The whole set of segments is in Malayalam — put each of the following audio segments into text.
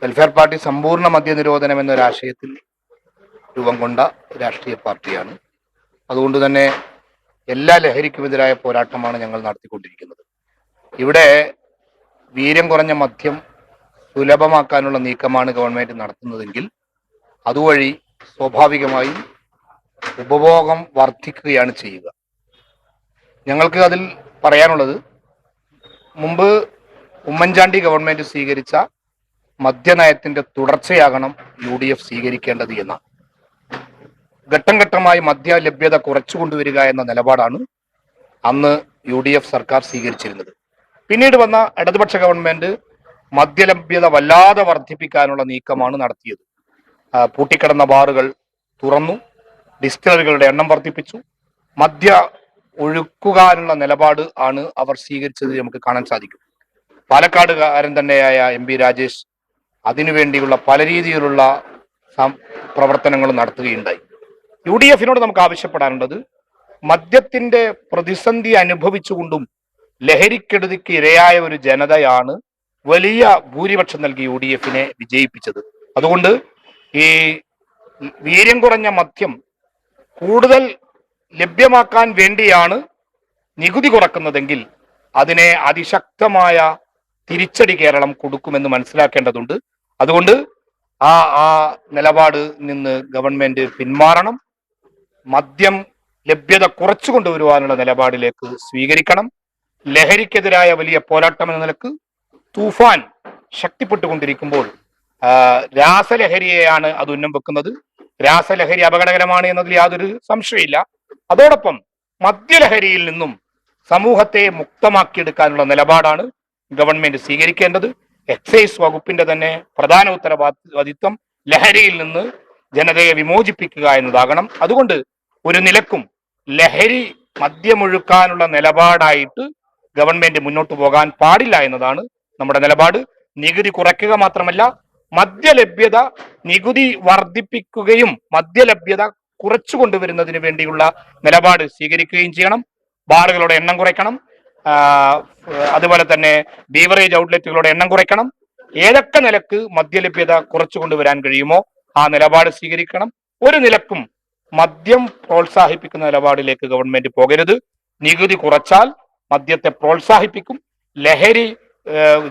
വെൽഫെയർ പാർട്ടി സമ്പൂർണ്ണ മദ്യനിരോധനം എന്നൊരാശയത്തിൽ രൂപം കൊണ്ട രാഷ്ട്രീയ പാർട്ടിയാണ്. അതുകൊണ്ട് തന്നെ എല്ലാ ലഹരിക്കുമെതിരായ പോരാട്ടമാണ് ഞങ്ങൾ നടത്തിക്കൊണ്ടിരിക്കുന്നത്. ഇവിടെ വീര്യം കുറഞ്ഞ മദ്യം സുലഭമാക്കാനുള്ള നീക്കമാണ് ഗവൺമെന്റ് നടത്തുന്നതെങ്കിൽ അതുവഴി സ്വാഭാവികമായും ഉപഭോഗം വർദ്ധിക്കുകയാണ് ചെയ്യുക. ഞങ്ങൾക്ക് അതിൽ പറയാനുള്ളത്, മുമ്പ് ഉമ്മൻചാണ്ടി ഗവൺമെന്റ് സ്വീകരിച്ച മദ്യനയത്തിന്റെ തുടർച്ചയാകണം UDF സ്വീകരിക്കേണ്ടത് എന്നാണ്. ഘട്ടം ഘട്ടമായി മദ്യ ലഭ്യത കുറച്ചുകൊണ്ടുവരിക എന്ന നിലപാടാണ് അന്ന് UDF സർക്കാർ സ്വീകരിച്ചിരുന്നത്. പിന്നീട് വന്ന ഇടതുപക്ഷ ഗവൺമെന്റ് മദ്യലഭ്യത വല്ലാതെ വർദ്ധിപ്പിക്കാനുള്ള നീക്കമാണ് നടത്തിയത്. പൂട്ടിക്കിടന്ന ബാറുകൾ തുറന്നു, ഡിസ്റ്റിലറികളുടെ എണ്ണം വർദ്ധിപ്പിച്ചു, മദ്യ ഒഴുക്കുകാനുള്ള നിലപാട് ആണ് അവർ സ്വീകരിച്ചത് നമുക്ക് കാണാൻ സാധിക്കും. പാലക്കാടുകാരൻ തന്നെയായ MP രാജേഷ് അതിനുവേണ്ടിയുള്ള പല രീതിയിലുള്ള പ്രവർത്തനങ്ങൾ നടത്തുകയുണ്ടായി. UDFിനോട് നമുക്ക് ആവശ്യപ്പെടാനുള്ളത്, മദ്യത്തിന്റെ പ്രതിസന്ധി അനുഭവിച്ചുകൊണ്ടും ലഹരിക്കെടുതിക്ക് ഇരയായ ഒരു ജനതയാണ് വലിയ ഭൂരിപക്ഷം നൽകി UDFിനെ വിജയിപ്പിച്ചത്. അതുകൊണ്ട് ഈ വീര്യം കുറഞ്ഞ മദ്യം കൂടുതൽ ലഭ്യമാക്കാൻ വേണ്ടിയാണ് നികുതി കുറക്കുന്നതെങ്കിൽ അതിനെ അതിശക്തമായ തിരിച്ചടി കേരളം കൊടുക്കുമെന്ന് മനസ്സിലാക്കേണ്ടതുണ്ട്. അതുകൊണ്ട് ആ നിലപാട് നിന്ന് ഗവൺമെന്റ് പിന്മാറണം. മദ്യം ലഭ്യത കുറച്ചു കൊണ്ടുവരുവാനുള്ള നിലപാടിലേക്ക് സ്വീകരിക്കണം. ലഹരിക്കെതിരായ വലിയ പോരാട്ടം എന്ന നിലക്ക് തൂഫാൻ ശക്തിപ്പെട്ടുകൊണ്ടിരിക്കുമ്പോൾ രാസലഹരിയെയാണ് അത് ഉന്നം വെക്കുന്നത്. രാസലഹരി അപകടകരമാണ് എന്നതിൽ യാതൊരു സംശയമില്ല. അതോടൊപ്പം മദ്യലഹരിയിൽ നിന്നും സമൂഹത്തെ മുക്തമാക്കിയെടുക്കാനുള്ള നിലപാടാണ് ഗവൺമെന്റ് സ്വീകരിക്കേണ്ടത്. എക്സൈസ് വകുപ്പിന്റെ തന്നെ പ്രധാന ഉത്തരവാദിത്വം ലഹരിയിൽ നിന്ന് ജനതയെ വിമോചിപ്പിക്കുക എന്നതാകണം. അതുകൊണ്ട് ഒരു നിലക്കും ലഹരി മദ്യമൊഴുക്കാനുള്ള നിലപാടായിട്ട് ഗവൺമെന്റ് മുന്നോട്ട് പോകാൻ പാടില്ല എന്നതാണ് നമ്മുടെ നിലപാട്. നികുതി കുറയ്ക്കുക മാത്രമല്ല, മദ്യലഭ്യത നികുതി വർദ്ധിപ്പിക്കുകയും മദ്യലഭ്യത കുറച്ചു കൊണ്ടുവരുന്നതിന് വേണ്ടിയുള്ള നിലപാട് സ്വീകരിക്കുകയും ചെയ്യണം. ബാറുകളുടെ എണ്ണം കുറയ്ക്കണം. അതുപോലെ തന്നെ ബീവറേജ് ഔട്ട്ലെറ്റുകളുടെ എണ്ണം കുറയ്ക്കണം. ഏതൊക്കെ നിലക്ക് മദ്യലഭ്യത കുറച്ചു കൊണ്ടുവരാൻ കഴിയുമോ ആ നിലപാട് സ്വീകരിക്കണം. ഒരു നിലക്കും മദ്യം പ്രോത്സാഹിപ്പിക്കുന്ന നിലപാടിലേക്ക് ഗവൺമെന്റ് പോകരുത്. നികുതി കുറച്ചാൽ മദ്യത്തെ പ്രോത്സാഹിപ്പിക്കും. ലഹരി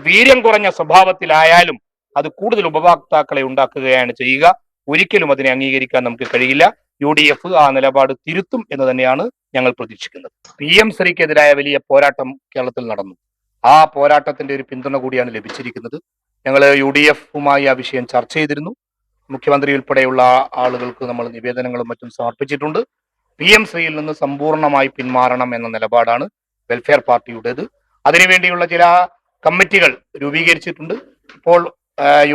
വീര്യം കുറഞ്ഞ സ്വഭാവത്തിലായാലും അത് കൂടുതൽ ഉപഭോക്താക്കളെ ഉണ്ടാക്കുകയാണ് ചെയ്യുക. ഒരിക്കലും അതിനെ അംഗീകരിക്കാൻ നമുക്ക് കഴിയില്ല. UDF ആ നിലപാട് തിരുത്തും എന്ന് തന്നെയാണ് ഞങ്ങൾ പ്രതീക്ഷിക്കുന്നത്. PM ശ്രീക്കെതിരായ വലിയ പോരാട്ടം കേരളത്തിൽ നടന്നു. ആ പോരാട്ടത്തിന്റെ ഒരു പിന്തുണ കൂടിയാണ് ലഭിച്ചിരിക്കുന്നത്. ഞങ്ങൾ UDFുമായി ആ വിഷയം ചർച്ച ചെയ്തിരുന്നു. മുഖ്യമന്ത്രി ഉൾപ്പെടെയുള്ള ആളുകൾക്ക് നമ്മൾ നിവേദനങ്ങളും മറ്റും സമർപ്പിച്ചിട്ടുണ്ട്. PM ശ്രീയിൽ നിന്ന് സമ്പൂർണ്ണമായി പിന്മാറണം എന്ന നിലപാടാണ് വെൽഫെയർ പാർട്ടിയുടേത്. അതിനുവേണ്ടിയുള്ള ചില കമ്മിറ്റികൾ രൂപീകരിച്ചിട്ടുണ്ട്. ഇപ്പോൾ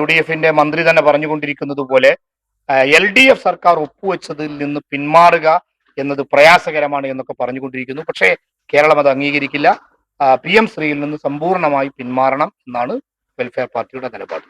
UDFിന്റെ മന്ത്രി തന്നെ പറഞ്ഞുകൊണ്ടിരിക്കുന്നത് പോലെ LDF സർക്കാർ ഒപ്പുവെച്ചതിൽ നിന്ന് പിന്മാറുക എന്നത് പ്രയാസകരമാണ് എന്നൊക്കെ പറഞ്ഞുകൊണ്ടിരിക്കുന്നു. പക്ഷേ കേരളം അത് അംഗീകരിക്കില്ല. PM ശ്രീയിൽ നിന്ന് സമ്പൂർണ്ണമായി പിന്മാറണം എന്നാണ് വെൽഫെയർ പാർട്ടിയുടെ നിലപാട്.